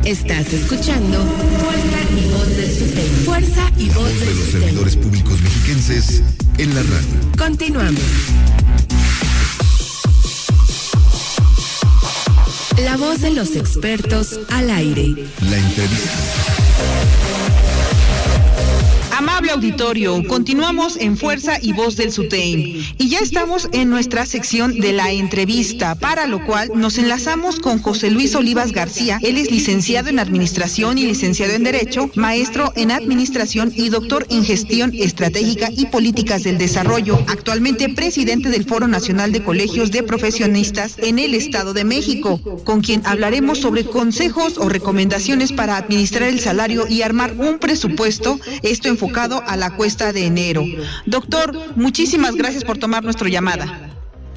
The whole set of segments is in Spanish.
Estás escuchando Fuerza y Voz del SUTEM. Fuerza y Voz del de los SUTEM. servidores públicos mexiquenses en la radio. Continuamos. La voz de los expertos al aire. La entrevista. Amable auditorio, continuamos en Fuerza y Voz del SUTEM y ya estamos en nuestra sección de la entrevista, para lo cual nos enlazamos con José Luis Olivas García. Él es licenciado en Administración y licenciado en Derecho, maestro en Administración y doctor en Gestión Estratégica y Políticas del Desarrollo, actualmente presidente del Foro Nacional de Colegios de Profesionistas en el Estado de México, con quien hablaremos sobre consejos o recomendaciones para administrar el salario y armar un presupuesto, esto enfocado a la cuesta de enero. Doctor, muchísimas gracias por tomar nuestra llamada.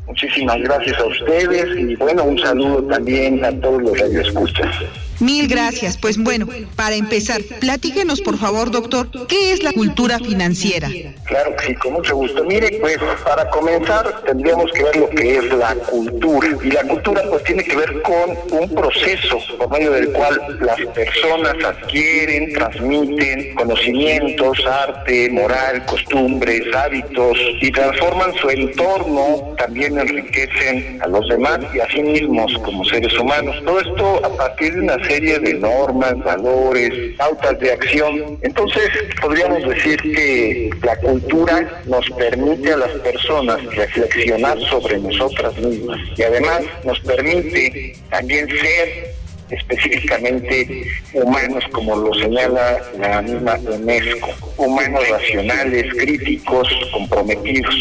Muchísimas gracias a ustedes y bueno, un saludo también a todos los radioescuchas. Mil gracias. Pues bueno, para empezar, platíquenos por favor, doctor, ¿qué es la cultura financiera? Claro que sí, con mucho gusto. Mire, pues para comenzar tendríamos que ver lo que es la cultura. Y la cultura pues tiene que ver con un proceso por medio del cual las personas adquieren, transmiten conocimientos, arte, moral, costumbres, hábitos y transforman su entorno, también enriquecen a los demás y a sí mismos como seres humanos. Todo esto a partir de una serie de normas, valores, pautas de acción. Entonces, podríamos decir que la cultura nos permite a las personas reflexionar sobre nosotras mismas y además nos permite también ser específicamente humanos, como lo señala la misma UNESCO, humanos racionales, críticos, comprometidos.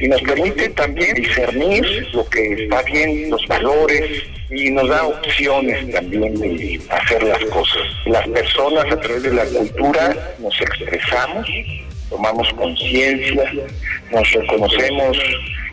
Y nos permite también discernir lo que está bien, los valores, y nos da opciones también de hacer las cosas. Las personas a través de la cultura nos expresamos, tomamos conciencia, nos reconocemos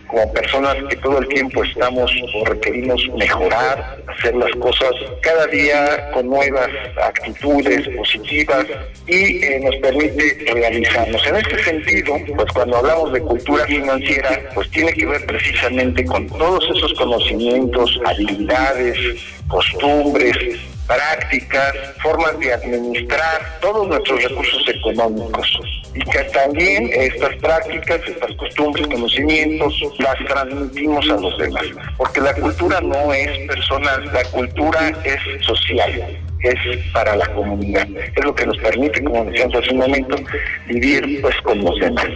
como personas que todo el tiempo estamos o requerimos mejorar, hacer las cosas cada día con nuevas actitudes positivas y nos permite realizarnos. En este sentido, pues cuando hablamos de cultura financiera, pues tiene que ver precisamente con todos esos conocimientos, habilidades, costumbres, prácticas, formas de administrar todos nuestros recursos económicos y que también estas prácticas, estas costumbres, conocimientos, las transmitimos a los demás, porque la cultura no es personal, la cultura es social, es para la comunidad, es lo que nos permite, como decíamos hace un momento, vivir pues con los demás,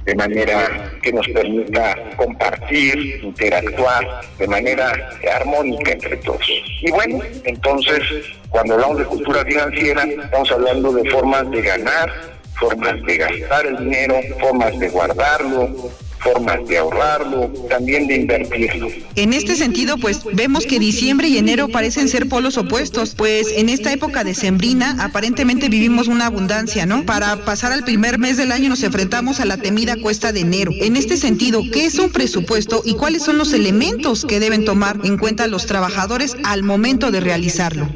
de manera que nos permita compartir, interactuar de manera armónica entre todos. Y bueno, entonces, cuando hablamos de cultura financiera, estamos hablando de formas de ganar, formas de gastar el dinero, formas de guardarlo, formas de ahorrarlo, también de invertirlo. En este sentido, pues vemos que diciembre y enero parecen ser polos opuestos, pues en esta época decembrina aparentemente vivimos una abundancia, ¿no? Para pasar al primer mes del año nos enfrentamos a la temida cuesta de enero. En este sentido, ¿qué es un presupuesto y cuáles son los elementos que deben tomar en cuenta los trabajadores al momento de realizarlo?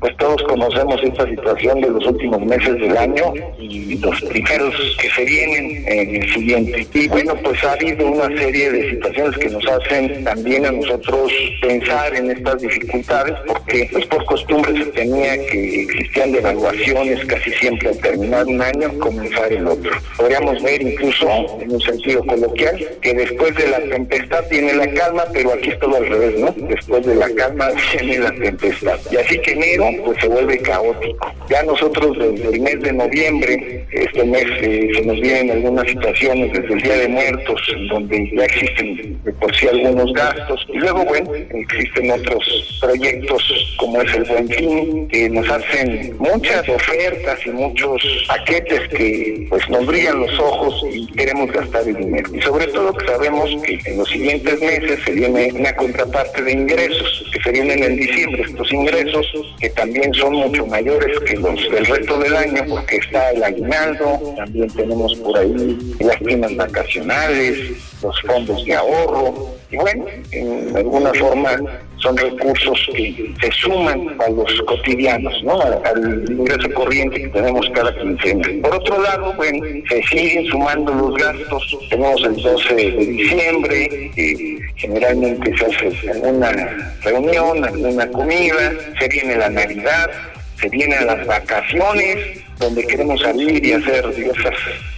Pues todos conocemos esta situación de los últimos meses del año y los primeros que se vienen en el siguiente. Y bueno, pues ha habido una serie de situaciones que nos hacen también a nosotros pensar en estas dificultades, porque pues por costumbre se tenía que existían devaluaciones casi siempre al terminar un año, comenzar el otro. Podríamos ver incluso en un sentido coloquial que después de la tempestad viene la calma, pero aquí es todo al revés, ¿no? Después de la calma viene la tempestad. Y así que enero pues se vuelve caótico. Ya nosotros desde el mes de noviembre, este mes se nos vienen algunas situaciones desde el Día de Muertos, en donde ya existen de por sí algunos gastos, y luego bueno, existen otros proyectos como es el Buen Fin, que nos hacen muchas ofertas y muchos paquetes que pues nos brillan los ojos y queremos gastar el dinero. Y sobre todo que sabemos que en los siguientes meses se viene una contraparte de ingresos, que se vienen en diciembre, estos ingresos que también son mucho mayores que los del resto del año, porque está el aguinaldo, también tenemos por ahí las primas vacacionales, los fondos de ahorro, y bueno, en alguna forma son recursos que se suman a los cotidianos, ¿no? Al ingreso corriente que tenemos cada quincena. Por otro lado, bueno, se siguen sumando los gastos. Tenemos el 12 de diciembre, que generalmente se hace alguna reunión, alguna comida, se viene la Navidad, se vienen las vacaciones, donde queremos salir y hacer diversas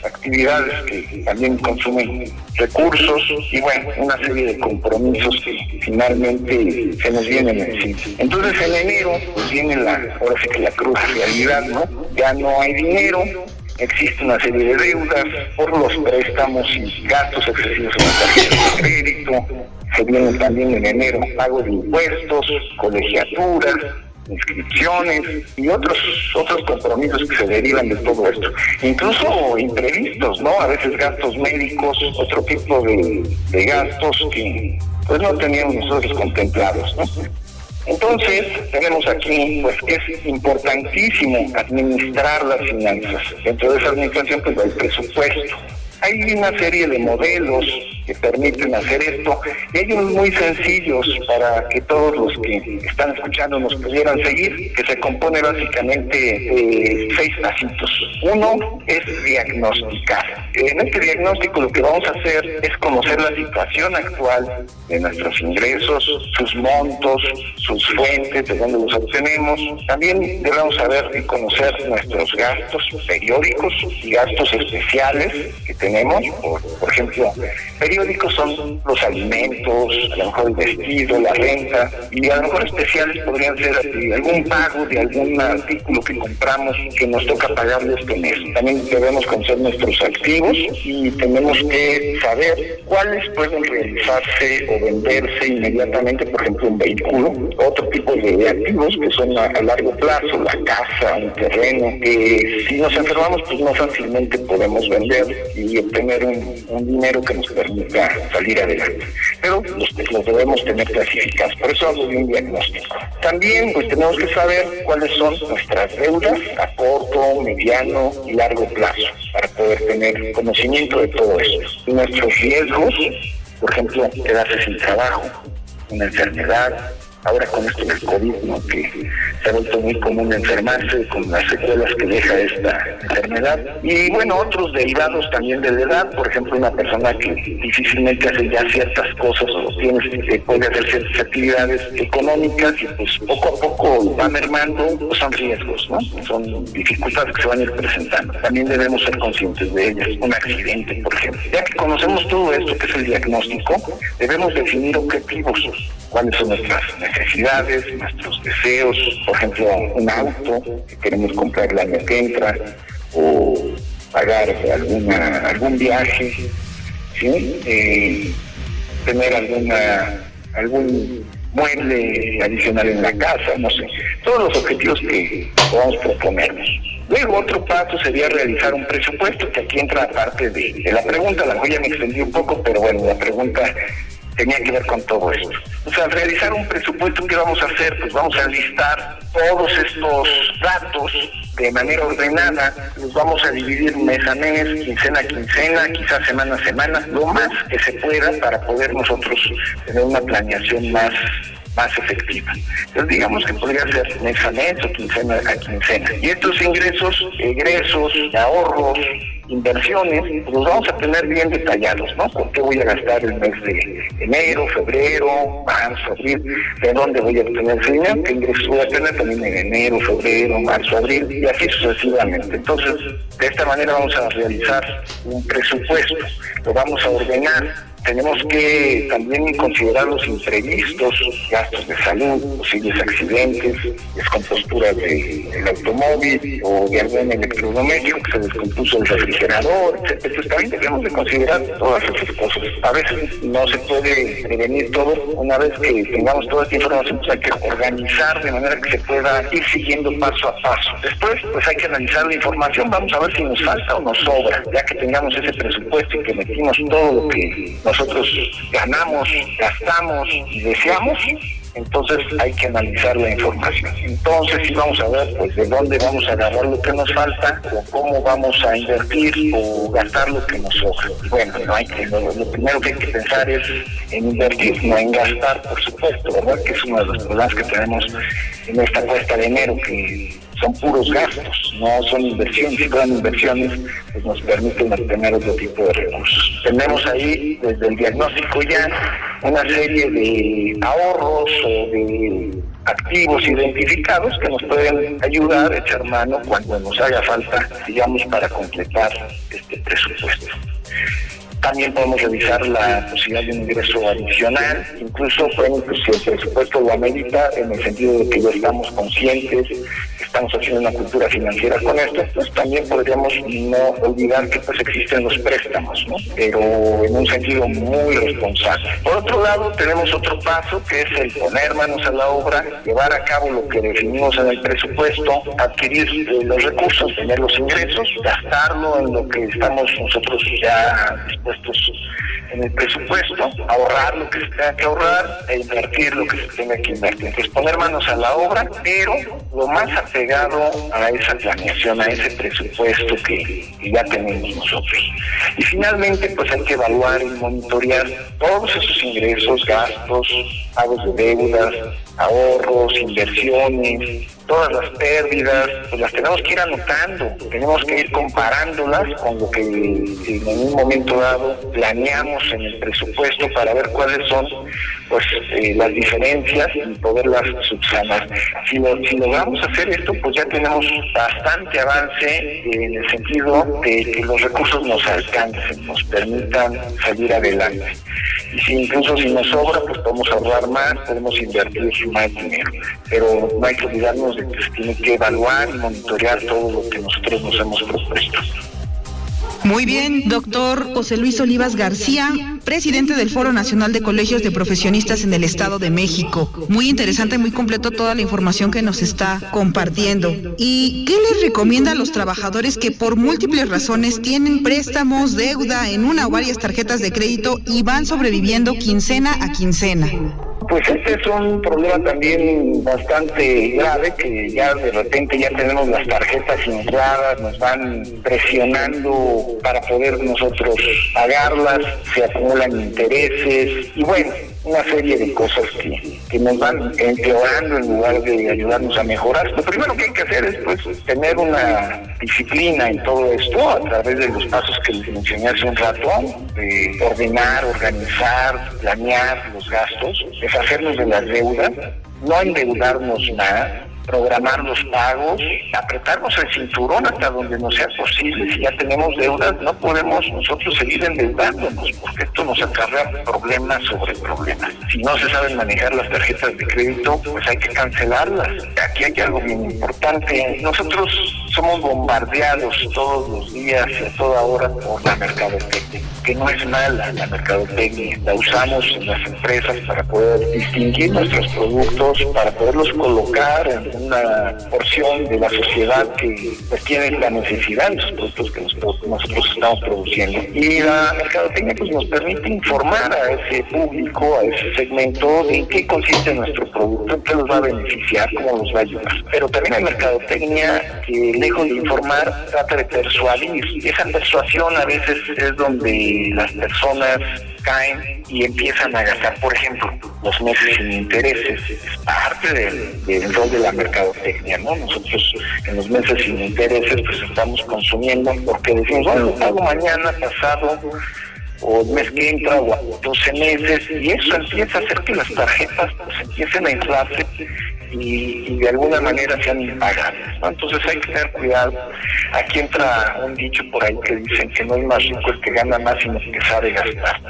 actividades que también consumen recursos, y bueno, una serie de compromisos que finalmente se nos vienen encima. Entonces en enero pues viene ahora sí que la cruda realidad, ¿no? Ya no hay dinero, existe una serie de deudas por los préstamos y gastos excesivos en las tarjetas de crédito. Se viene también en enero pago de impuestos, colegiaturas, inscripciones y otros compromisos que se derivan de todo esto. Incluso imprevistos, ¿no? A veces gastos médicos, otro tipo de gastos que pues no teníamos nosotros contemplados, ¿no? Entonces, tenemos aquí, pues, que es importantísimo administrar las finanzas. Dentro de esa administración, pues, el presupuesto. Hay una serie de modelos que permiten hacer esto, y hay unos muy sencillos para que todos los que están escuchando nos pudieran seguir, que se compone básicamente de 6 pasitos. Uno es diagnosticar. En este diagnóstico lo que vamos a hacer es conocer la situación actual de nuestros ingresos, sus montos, sus fuentes, de dónde los obtenemos. También debemos saber y conocer nuestros gastos periódicos y gastos especiales que tenemos. Por ejemplo, periódicos son los alimentos, a lo mejor el vestido, la renta, y a lo mejor especiales podrían ser algún pago de algún artículo que compramos que nos toca pagarle este mes. También debemos conocer nuestros activos y tenemos que saber cuáles pueden realizarse o venderse inmediatamente, por ejemplo un vehículo, otro tipo de activos que son a largo plazo, la casa, un terreno, que si nos enfermamos pues no fácilmente podemos vender y obtener un dinero que nos permita salir adelante. Pero los debemos tener clasificados, por eso hablo de un diagnóstico. También pues tenemos que saber cuáles son nuestras deudas a corto, mediano y largo plazo, para poder tener conocimiento de todo esto. Y nuestros riesgos, por ejemplo, quedarse sin trabajo, una enfermedad. Ahora con esto del COVID, ¿no? Que se ha vuelto muy común enfermarse con las secuelas que deja esta enfermedad. Y bueno, otros derivados también de la edad, por ejemplo, una persona que difícilmente hace ya ciertas cosas o puede hacer ciertas actividades económicas y pues poco a poco va mermando, pues son riesgos, ¿no? Son dificultades que se van a ir presentando. También debemos ser conscientes de ellas. Un accidente, por ejemplo. Ya que conocemos todo esto, que es el diagnóstico, debemos definir objetivos. ¿Cuáles son nuestras necesidades, nuestros deseos? Por ejemplo, un auto que queremos comprar el año que entra, o pagar algún viaje, ¿sí? Tener algún mueble adicional en la casa, no sé. Todos los objetivos que podamos proponernos. Luego otro paso sería realizar un presupuesto, que aquí entra parte de la pregunta. A lo mejor ya me extendí un poco, pero bueno, la pregunta tenía que ver con todo esto. O sea, al realizar un presupuesto, ¿qué vamos a hacer? Pues vamos a listar todos estos datos de manera ordenada, los vamos a dividir mes a mes, quincena a quincena, quizás semana a semana, lo más que se pueda para poder nosotros tener una planeación más efectiva. Entonces digamos que podría ser mes a mes o quincena a quincena. Y estos ingresos, egresos, ahorros, inversiones, pues los vamos a tener bien detallados, ¿no? ¿Por qué voy a gastar el mes de enero, febrero, marzo, abril? ¿De dónde voy a obtener ese dinero? ¿Qué ingresos voy a tener también en enero, febrero, marzo, abril? Y así sucesivamente. Entonces, de esta manera vamos a realizar un presupuesto, lo vamos a ordenar. Tenemos que también considerar los imprevistos, gastos de salud, posibles accidentes, descompostura del automóvil o de algún electrodoméstico que se descompuso el refrigerador, etc. Entonces también debemos de considerar todas esas cosas. A veces no se puede prevenir todo. Una vez que tengamos toda esta información, pues hay que organizar de manera que se pueda ir siguiendo paso a paso. Después, pues hay que analizar la información, vamos a ver si nos falta o nos sobra, ya que tengamos ese presupuesto y que metimos todo lo que nosotros ganamos, gastamos y deseamos. Entonces hay que analizar la información. Entonces sí vamos a ver pues de dónde vamos a agarrar lo que nos falta, o cómo vamos a invertir o gastar lo que nos sobra. Bueno, lo primero que hay que pensar es en invertir, no en gastar, por supuesto, ¿verdad? Que es uno de los problemas que tenemos en esta cuesta de enero, que son puros gastos, no son inversiones. Si fueran inversiones, pues nos permiten obtener otro tipo de recursos. Tenemos ahí desde el diagnóstico ya una serie de ahorros o de activos identificados que nos pueden ayudar a echar mano cuando nos haga falta, digamos, para completar este presupuesto. También podemos revisar la posibilidad de un ingreso adicional, incluso bueno, pues, si el presupuesto lo amerita, en el sentido de que ya estamos conscientes, estamos haciendo una cultura financiera con esto, pues también podríamos no olvidar que pues existen los préstamos, ¿no? Pero en un sentido muy responsable. Por otro lado, tenemos otro paso que es el poner manos a la obra, llevar a cabo lo que definimos en el presupuesto, adquirir los recursos, tener los ingresos, gastarlo en lo que estamos nosotros ya dispuestos en el presupuesto, ahorrar lo que se tenga que ahorrar e invertir lo que se tenga que invertir. Entonces poner manos a la obra, pero lo más apegado a esa planeación, a ese presupuesto que ya tenemos nosotros. Y finalmente pues hay que evaluar y monitorear todos esos ingresos, gastos, pagos de deudas, ahorros, inversiones, todas las pérdidas, pues las tenemos que ir anotando, tenemos que ir comparándolas con lo que en un momento dado planeamos en el presupuesto para ver cuáles son pues las diferencias y poderlas subsanar. Si logramos hacer esto, pues ya tenemos bastante avance en el sentido de que los recursos nos alcancen, nos permitan salir adelante. Y incluso si nos sobra, pues podemos ahorrar más, podemos invertir más dinero. Pero no hay que olvidarnos de que se tiene que evaluar y monitorear todo lo que nosotros nos hemos propuesto. Muy bien, doctor José Luis Olivas García, presidente del Foro Nacional de Colegios de Profesionistas en el Estado de México. Muy interesante, muy completo toda la información que nos está compartiendo. ¿Y qué les recomienda a los trabajadores que por múltiples razones tienen préstamos, deuda en una o varias tarjetas de crédito y van sobreviviendo quincena a quincena? Pues este es un problema también bastante grave, que ya de repente ya tenemos las tarjetas infladas, nos van presionando para poder nosotros pagarlas, se acumulan intereses y bueno, una serie de cosas que nos van empeorando en lugar de ayudarnos a mejorar. Lo primero que hay que hacer es pues tener una disciplina en todo esto a través de los pasos que les mencioné hace un rato, de ordenar, organizar, planear los gastos, deshacernos de las deudas, no endeudarnos más, programar los pagos, apretarnos el cinturón hasta donde nos sea posible. Si ya tenemos deudas, no podemos nosotros seguir endeudándonos, porque esto nos acarrea problemas sobre problemas. Si no se saben manejar las tarjetas de crédito, pues hay que cancelarlas. Aquí hay algo bien importante. Nosotros somos bombardeados todos los días y a toda hora por la mercadotecnia, que no es mala la mercadotecnia. La usamos en las empresas para poder distinguir nuestros productos, para poderlos colocar en una porción de la sociedad que pues, tiene la necesidad de los productos que nosotros estamos produciendo. Y la mercadotecnia pues, nos permite informar a ese público, a ese segmento, de en qué consiste nuestro producto, en qué los va a beneficiar, cómo nos va a ayudar. Pero también hay mercadotecnia que, lejos de informar, trata de persuadir. Y esa persuasión a veces es donde las personas caen y empiezan a gastar, por ejemplo, los meses sin intereses. Es parte del rol de la mercadotecnia, ¿no? Nosotros en los meses sin intereses pues estamos consumiendo porque decimos, bueno, lo pago mañana, pasado, o el mes que entra, o a 12 meses, y eso empieza a hacer que las tarjetas pues empiecen a inflarse y de alguna manera sean impagables, ¿no? Entonces hay que tener cuidado. Aquí entra un dicho por ahí que dicen que no es más rico el que gana más, sino el que sabe gastar.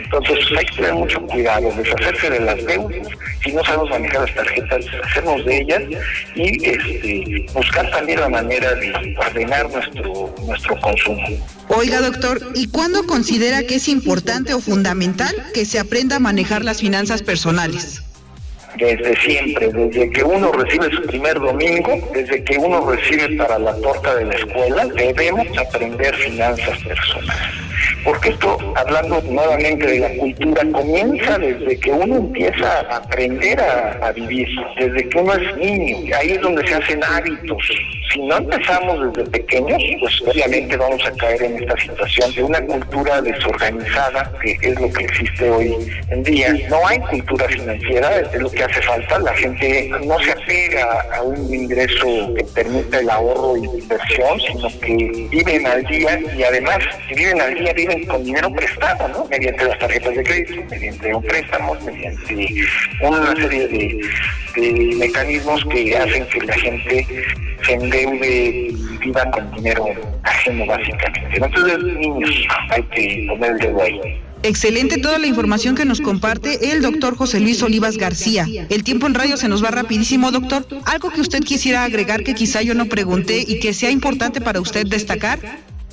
Entonces hay que tener mucho cuidado, deshacerse de las deudas. Si no sabemos manejar las tarjetas, deshacernos de ellas y buscar también la manera de ordenar nuestro consumo. Oiga, doctor, ¿y cuándo considera que es importante o fundamental que se aprenda a manejar las finanzas personales? Desde siempre, desde que uno recibe su primer domingo, desde que uno recibe para la torta de la escuela, debemos aprender finanzas personales. Porque esto, hablando nuevamente de la cultura, comienza desde que uno empieza a aprender a vivir, desde que uno es niño. Ahí es donde se hacen hábitos, Si no empezamos desde pequeños, pues obviamente vamos a caer en esta situación de una cultura desorganizada, que es lo que existe hoy en día. No hay cultura financiera, es lo que hace falta. La gente no se apega a un ingreso que permita el ahorro y la inversión, sino que viven al día, y además, si viven al día, viven con dinero prestado, ¿no? Mediante las tarjetas de crédito, mediante un préstamo, mediante una serie de mecanismos que hacen que la gente se endeude y viva con dinero ajeno, básicamente. Entonces, niños, hay que poner el dedo ahí. Excelente toda la información que nos comparte el doctor José Luis Olivas García. El tiempo en radio se nos va rapidísimo, doctor. ¿Algo que usted quisiera agregar que quizá yo no pregunté y que sea importante para usted destacar?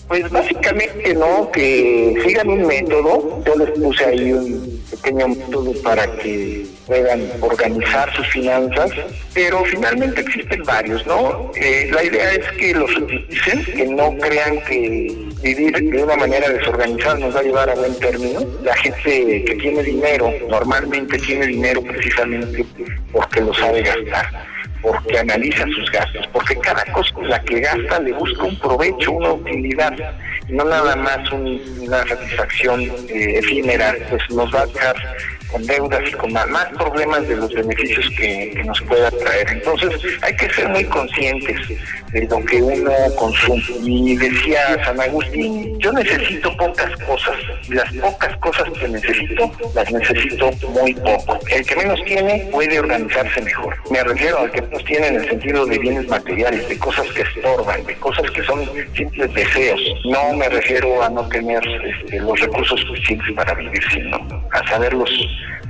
Pues básicamente, ¿no? Que sigan un método. Yo les puse ahí un pequeño método para que puedan organizar sus finanzas, pero finalmente existen varios, ¿no? La idea es que los utilicen, que no crean que vivir de una manera desorganizada nos va a llevar a buen término. La gente que tiene dinero, normalmente tiene dinero precisamente porque lo sabe gastar, porque analiza sus gastos, porque cada cosa en la que gasta le busca un provecho, una utilidad, y no nada más una satisfacción efímera, pues nos va a dejar con deudas y con más problemas de los beneficios que nos pueda traer. Entonces hay que ser muy conscientes de lo que uno consume. Y decía San Agustín, yo necesito pocas cosas, y las pocas cosas que necesito, las necesito muy poco. El que menos tiene puede organizarse mejor. Me refiero al que menos tiene en el sentido de bienes materiales, de cosas que estorban, de cosas que son simples deseos. No me refiero a no tener los recursos suficientes para vivir, sino a saberlos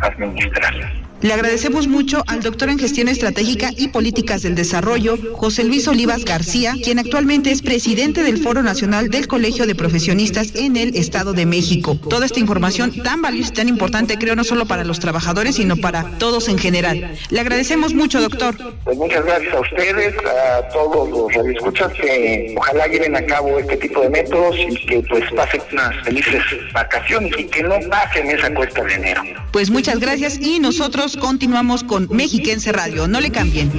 administrar. Le agradecemos mucho al doctor en Gestión Estratégica y Políticas del Desarrollo, José Luis Olivas García, quien actualmente es presidente del Foro Nacional del Colegio de Profesionistas en el Estado de México. Toda esta información tan valiosa y tan importante, creo, no solo para los trabajadores, sino para todos en general. Le agradecemos mucho, doctor. Pues muchas gracias a ustedes, a todos los radioescuchas, que ojalá lleven a cabo este tipo de métodos y que pues pasen unas felices vacaciones y que no pasen esa cuesta de enero. Pues muchas gracias y nosotros continuamos con Mexiquense Radio. No le cambien.